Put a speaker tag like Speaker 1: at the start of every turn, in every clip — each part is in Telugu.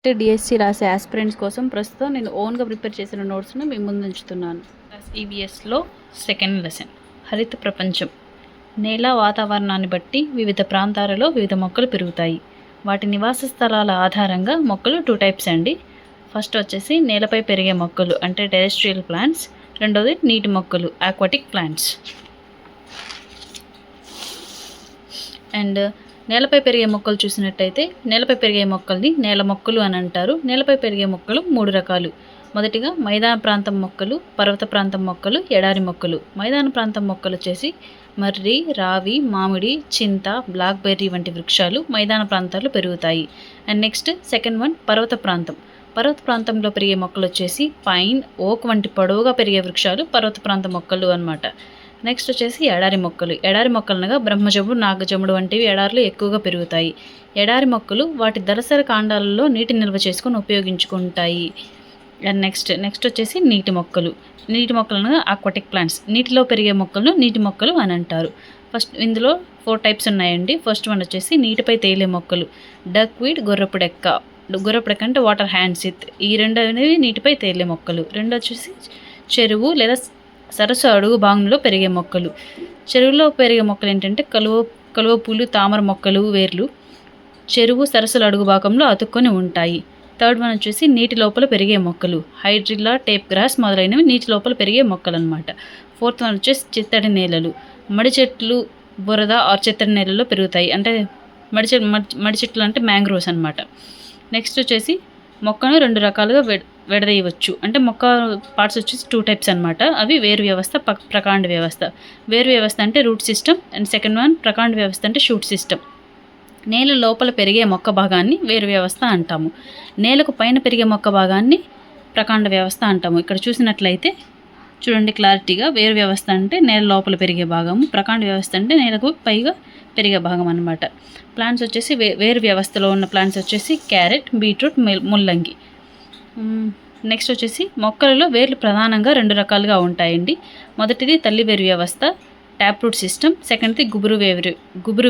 Speaker 1: డిఎస్సి రాసే ఆస్పిరెంట్స్ కోసం ప్రస్తుతం నేను ఓన్గా ప్రిపేర్ చేసిన నోట్స్ను మీ ముందు ఉంచుతున్నాను. ఈవీఎస్లో సెకండ్ లెసన్ హరిత ప్రపంచం. నేల వాతావరణాన్ని బట్టి వివిధ ప్రాంతాలలో వివిధ మొక్కలు పెరుగుతాయి. వాటి నివాస స్థలాల ఆధారంగా మొక్కలు 2 టైప్స్ అండి. ఫస్ట్ వచ్చేసి నేలపై పెరిగే మొక్కలు అంటే టెరెస్ట్రియల్ ప్లాంట్స్, రెండోది నీటి మొక్కలు ఆక్వాటిక్ ప్లాంట్స్. అండ్ నేలపై పెరిగే మొక్కలు చూసినట్టయితే నేలపై పెరిగే మొక్కల్ని నేల మొక్కలు అని అంటారు. నేలపై పెరిగే మొక్కలు 3 రకాలు. మొదటిగా మైదాన ప్రాంతం మొక్కలు, పర్వత ప్రాంతం మొక్కలు, ఎడారి మొక్కలు. మైదాన ప్రాంతం మొక్కలు వచ్చేసి మర్రి, రావి, మామిడి, చింత, బ్లాక్బెర్రీ వంటి వృక్షాలు మైదాన ప్రాంతాల్లో పెరుగుతాయి. అండ్ నెక్స్ట్ సెకండ్ వన్ పర్వత ప్రాంతం. పర్వత ప్రాంతంలో పెరిగే మొక్కలు వచ్చేసి పైన్, ఓక్ వంటి పొడవుగా పెరిగే వృక్షాలు పర్వత ప్రాంత మొక్కలు అన్నమాట. నెక్స్ట్ వచ్చేసి ఎడారి మొక్కలు. ఎడారి మొక్కలనగా బ్రహ్మజముడు, నాగజముడు వంటివి ఎడారిలో ఎక్కువగా పెరుగుతాయి. ఎడారి మొక్కలు వాటి దళసరి కాండాలలో నీటి నిల్వ చేసుకొని ఉపయోగించుకుంటాయి. అండ్ నెక్స్ట్ వచ్చేసి నీటి మొక్కలు. నీటి మొక్కలనగా ఆక్వాటిక్ ప్లాంట్స్. నీటిలో పెరిగే మొక్కలను నీటి మొక్కలు అని అంటారు. ఫస్ట్ ఇందులో 4 టైప్స్ ఉన్నాయండి. ఫస్ట్ వన్ వచ్చేసి నీటిపై తేలే మొక్కలు, డక్వీడ్, గొర్రెపుడెక్క. గొర్రెపుడెక్క అంటే వాటర్ హ్యాండ్సిత్. ఈ రెండు అనేవి నీటిపై తేలే మొక్కలు. రెండు వచ్చేసి చెరువు లేదా సరస్సు అడుగు భాగంలో పెరిగే మొక్కలు. చెరువులో పెరిగే మొక్కలు ఏంటంటే కలువ పూలు, తామర మొక్కలు వేర్లు చెరువు సరస్సుల అడుగు భాగంలో అతుక్కొని ఉంటాయి. థర్డ్ వన్ వచ్చేసి నీటి లోపల పెరిగే మొక్కలు, హైడ్రిల్లా, టేప్ గ్రాస్ మొదలైనవి నీటి లోపల పెరిగే మొక్కలు అనమాట. ఫోర్త్ వన్ వచ్చేసి చిత్తడి నేలలు. మడి చెట్లు బురద ఆర్ చిత్తడి నేలల్లో పెరుగుతాయి. అంటే మడి చెట్లు అంటే మ్యాంగ్రోవ్స్ అనమాట. నెక్స్ట్ వచ్చేసి మొక్కను 2 రకాలుగా విడదీయవచ్చు. అంటే మొక్క పార్ట్స్ వచ్చేసి 2 టైప్స్ అనమాట. అవి వేరు వ్యవస్థ, ప్రకాండ వ్యవస్థ. వేరు వ్యవస్థ అంటే root system and second one ప్రకాండ వ్యవస్థ అంటే షూట్ సిస్టమ్. నేల లోపల పెరిగే మొక్క భాగాన్ని వేరు వ్యవస్థ అంటాము. నేలకు పైన పెరిగే మొక్క భాగాన్ని ప్రకాండ వ్యవస్థ అంటాము. ఇక్కడ చూసినట్లయితే చూడండి క్లారిటీగా, వేరు వ్యవస్థ అంటే నేల లోపల పెరిగే భాగము, ప్రకాండ వ్యవస్థ అంటే నేలకు పైగా పెరిగే భాగం అనమాట. ప్లాంట్స్ వచ్చేసి వేరు వ్యవస్థలో ఉన్న ప్లాంట్స్ వచ్చేసి క్యారెట్, బీట్రూట్, ముల్లంగి. నెక్స్ట్ వచ్చేసి మొక్కలలో వేర్లు ప్రధానంగా 2 రకాలుగా ఉంటాయండి. మొదటిది తల్లి వేరు వ్యవస్థ, ట్యాప్ రూట్ సిస్టమ్. సెకండ్ది గుబురు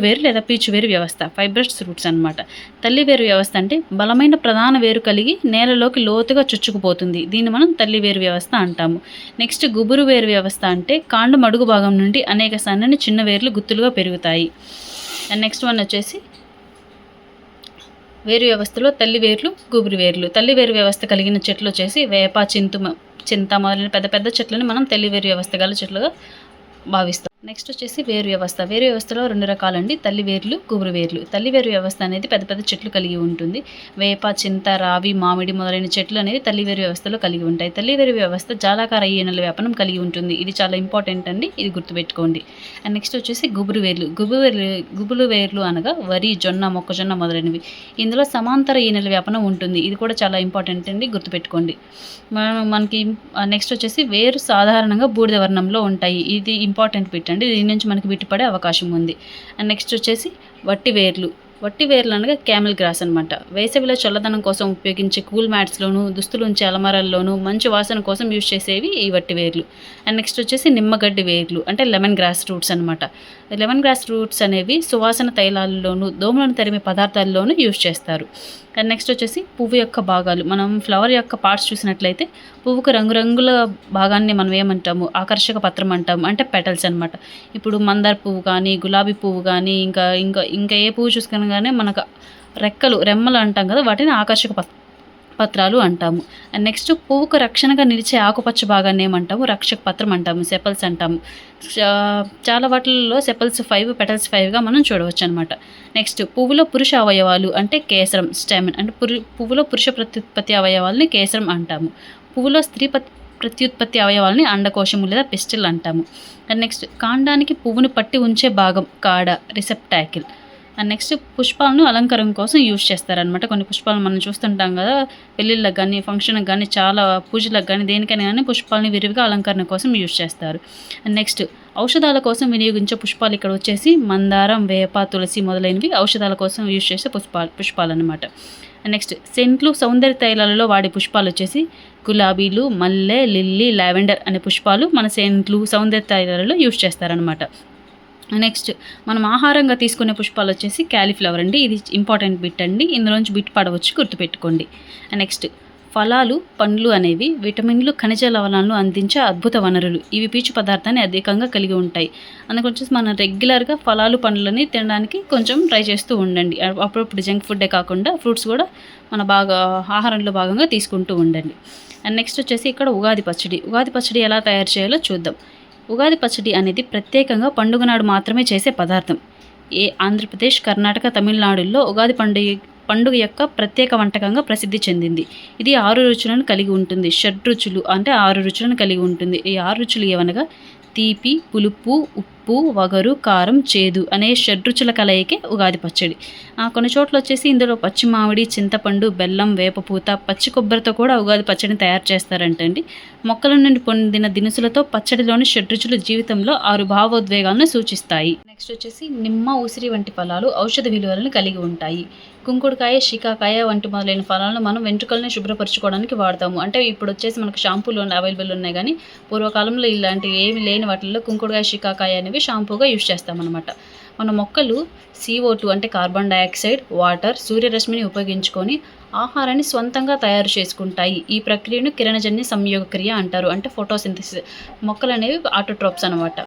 Speaker 1: వేరు లేదా పీచు వేరు వ్యవస్థ, ఫైబ్రస్ రూట్స్ అనమాట. తల్లి వేరు వ్యవస్థ అంటే బలమైన ప్రధాన వేరు కలిగి నేలలోకి లోతుగా చొచ్చుకుపోతుంది. దీన్ని మనం తల్లి వేరు వ్యవస్థ అంటాము. నెక్స్ట్ గుబురు వేరు వ్యవస్థ అంటే కాండం అడుగు భాగం నుండి అనేక సన్నని చిన్న వేర్లు గుత్తులుగా పెరుగుతాయి. అండ్ నెక్స్ట్ వన్ వచ్చేసి వేరు వ్యవస్థలో తల్లి వేర్లు, గుబురు వేర్లు. తల్లి వేరు వ్యవస్థ కలిగిన చెట్లు వచ్చేసి వేప, చింత మొదలైన పెద్ద పెద్ద చెట్లను మనం తల్లి వేరు వ్యవస్థ గల చెట్లుగా భావిస్తాం. నెక్స్ట్ వచ్చేసి వేరు వ్యవస్థ. వేరు వ్యవస్థలో 2 రకాలండి, తల్లి వేర్లు, గుబురు వేర్లు. తల్లి వేరు వ్యవస్థ అనేది పెద్ద పెద్ద చెట్లు కలిగి ఉంటుంది. వేప, చింత, రావి, మామిడి మొదలైన చెట్లు అనేవి తల్లి వేరు వ్యవస్థలో కలిగి ఉంటాయి. తల్లి వేరు వ్యవస్థ జాలాకార ఈనెల వ్యాపనం కలిగి ఉంటుంది. ఇది చాలా ఇంపార్టెంట్ అండి, ఇది గుర్తుపెట్టుకోండి. అండ్ నెక్స్ట్ వచ్చేసి గుబురు వేర్లు. గుబురు వేర్లు అనగా వరి, జొన్న, మొక్కజొన్న మొదలైనవి. ఇందులో సమాంతర ఈనెల వ్యాపనం ఉంటుంది. ఇది కూడా చాలా ఇంపార్టెంట్ అండి, గుర్తుపెట్టుకోండి. మనకి నెక్స్ట్ వచ్చేసి వేరు సాధారణంగా బూడిద వర్ణంలో ఉంటాయి. ఇది ఇంపార్టెంట్ బిట్ అండి, దీని నుంచి మనకి బిట్టుపడే అవకాశం ఉంది. అండ్ నెక్స్ట్ వచ్చేసి వట్టి వేర్లు అనగా క్యామెల్ గ్రాస్ అనమాట. వేసవిలో చల్లదనం కోసం ఉపయోగించే కూల్ మ్యాట్స్లోను, దుస్తులు ఉంచే అలమారాల్లోనూ మంచి వాసన కోసం యూజ్ చేసేవి ఈ వట్టి వేర్లు. అండ్ నెక్స్ట్ వచ్చేసి నిమ్మగడ్డి వేర్లు అంటే లెమన్ గ్రాస్ రూట్స్ అనమాట. లెమన్ గ్రాస్ రూట్స్ అనేవి సువాసన తైలాల్లోనూ, దోమలను తరిమే పదార్థాల్లోనూ యూజ్ చేస్తారు. అండ్ నెక్స్ట్ వచ్చేసి పువ్వు యొక్క భాగాలు. మనం ఫ్లవర్ యొక్క పార్ట్స్ చూసినట్లయితే పువ్వుకు రంగురంగుల భాగాన్ని మనం ఏమంటాము, ఆకర్షక పత్రం అంటాము, అంటే పెటల్స్ అనమాట. ఇప్పుడు మందార పువ్వు కానీ, గులాబీ పువ్వు కానీ, ఇంకా ఏ పువ్వు చూసుకున్నా కానీ మనకు రెమ్మలు అంటాం కదా, వాటిని ఆకర్షక పత్రాలు అంటాము. అండ్ నెక్స్ట్ పువ్వుకు రక్షణగా నిలిచే ఆకుపచ్చ భాగాన్ని ఏమంటాము, రక్షక పత్రం అంటాము, సెపల్స్ అంటాము. చాలా వాటిల్లో సెపల్స్ 5, పెటల్స్ 5గా మనం చూడవచ్చు అనమాట. నెక్స్ట్ పువ్వులో పురుష అవయవాలు అంటే కేసరం, స్టామిన్ అంటే పువ్వులో పురుష ప్రత్యుత్పత్తి అవయవాలని కేసరం అంటాము. పువ్వులో స్త్రీ ప్రత్యుత్పత్తి అవయవాలని అండకోశము లేదా పిస్టిల్ అంటాము. అండ్ నెక్స్ట్ కాండానికి పువ్వును పట్టి ఉంచే భాగం కాడ, రిసెప్టాకిల్. అండ్ నెక్స్ట్ పుష్పాలను అలంకరణ కోసం యూజ్ చేస్తారనమాట. కొన్ని పుష్పాలను మనం చూస్తుంటాం కదా, పెళ్ళిళ్ళకి కానీ, ఫంక్షన్కి కానీ, చాలా పూజలకు కానీ, దేనికైనా కానీ పుష్పాలని విరివిగా అలంకరణ కోసం యూజ్ చేస్తారు. అండ్ నెక్స్ట్ ఔషధాల కోసం వినియోగించే పుష్పాలు ఇక్కడ వచ్చేసి మందారం, వేప, తులసి మొదలైనవి ఔషధాల కోసం యూజ్ చేసే పుష్పాలు అనమాట. అండ్ నెక్స్ట్ సెంట్లు, సౌందర్య తైలాలలో వాడే పుష్పాలు వచ్చేసి గులాబీలు, మల్లె, లిల్లీ, లావెండర్ అనే పుష్పాలు మన సెంట్లు, సౌందర్య తైలాలలో యూజ్ చేస్తారనమాట. నెక్స్ట్ మనం ఆహారంగా తీసుకునే పుష్పాలు వచ్చేసి క్యాలీఫ్లవర్ అండి. ఇది ఇంపార్టెంట్ బిట్ అండి. ఇందులోంచి బిట్ పడవచ్చు, గుర్తుపెట్టుకోండి. నెక్స్ట్ ఫలాలు, పండ్లు అనేవి విటమిన్లు, ఖనిజ లవణాలను అందించే అద్భుత వనరులు. ఇవి పీచు పదార్థాన్ని అధికంగా కలిగి ఉంటాయి. అందుకొచ్చేసి మనం రెగ్యులర్గా ఫలాలు, పండ్లని తినడానికి కొంచెం ట్రై చేస్తూ ఉండండి. అప్పుడప్పుడు జంక్ ఫుడ్డే కాకుండా ఫ్రూట్స్ కూడా మన ఆహారంలో భాగంగా తీసుకుంటూ ఉండండి. అండ్ నెక్స్ట్ వచ్చేసి ఇక్కడ ఉగాది పచ్చడి. ఉగాది పచ్చడి ఎలా తయారు చేయాలో చూద్దాం. ఉగాది పచ్చడి అనేది ప్రత్యేకంగా పండుగ నాడు మాత్రమే చేసే పదార్థం. ఆంధ్రప్రదేశ్, కర్ణాటక, తమిళనాడుల్లో ఉగాది పండుగ యొక్క ప్రత్యేక వంటకంగా ప్రసిద్ధి చెందింది. ఇది 6 రుచులను కలిగి ఉంటుంది. షడ్రుచులు అంటే 6 రుచులను కలిగి ఉంటుంది. ఈ 6 రుచులు ఏవనగా తీపి, పులుపు, ఉప్పు, వగరు, కారం, చేదు అనే షడ్రుచుల కలయికే ఉగాది పచ్చడి. కొన్ని చోట్ల వచ్చేసి ఇందులో పచ్చి మామిడి, చింతపండు, బెల్లం, వేపపూత, పచ్చి కొబ్బరితో కూడా ఉగాది పచ్చడిని తయారు చేస్తారంటండి. మొక్కల నుండి పొందిన దినుసులతో పచ్చడిలోని షడ్రుచులు జీవితంలో 6 భావోద్వేగాలను సూచిస్తాయి. నెక్స్ట్ వచ్చేసి నిమ్మ, ఉసిరి వంటి ఫలాలు ఔషధ విలువలను కలిగి ఉంటాయి. కుంకుడుకాయ, శీకాకాయ వంటి మొదలైన ఫలాలను మనం వెంట్రుకల్ని శుభ్రపరచుకోవడానికి వాడతాము. అంటే ఇప్పుడు వచ్చేసి మనకు షాంపూలు అవైలబుల్ ఉన్నాయి, కానీ పూర్వకాలంలో ఇలాంటివి ఏమి లేని వాటిల్లో కుంకుడుకాయ, శీకాకాయ అనేవి షాంపూగా యూజ్ చేస్తామన్నమాట. మన మొక్కలు CO2 అంటే కార్బన్ డయాక్సైడ్, వాటర్, సూర్యరశ్మిని ఉపయోగించుకొని ఆహారాన్ని స్వంతంగా తయారు చేసుకుంటాయి. ఈ ప్రక్రియను కిరణజన్య సంయోగ క్రియ అంటారు. అంటే ఫోటోసింథసిస్. మొక్కలు అనేవి ఆటోట్రోప్స్ అనమాట.